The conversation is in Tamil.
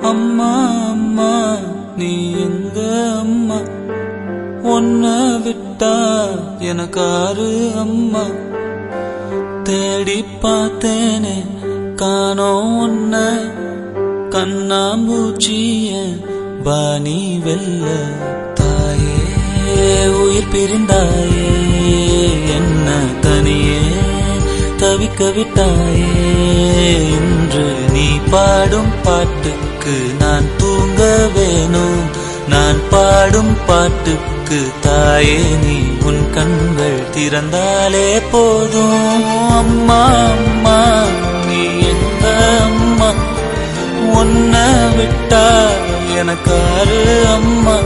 அம்மா அம்மா நீ எங்க அம்மா, உன்னை விட்டா எனக்காரு அம்மா. தேடி பார்த்தேனே காணோம் உன்ன, கண்ணாம்பூச்சிய பாணி வெல்ல. தாயே உயிர் பிரிந்தாயே, என்ன தனியே தவிக்க விட்டாயே. இன்று நீ பாடும் பாட்டுக்கு நான் தூங்க வேணும், நான் பாடும் பாட்டுக்கு தாயே நீ உன் கண்கள் திறந்தாலே போதும். அம்மா அம்மா நீ எங்க அம்மா, உன்னை விட்டா எனக்காரு அம்மா.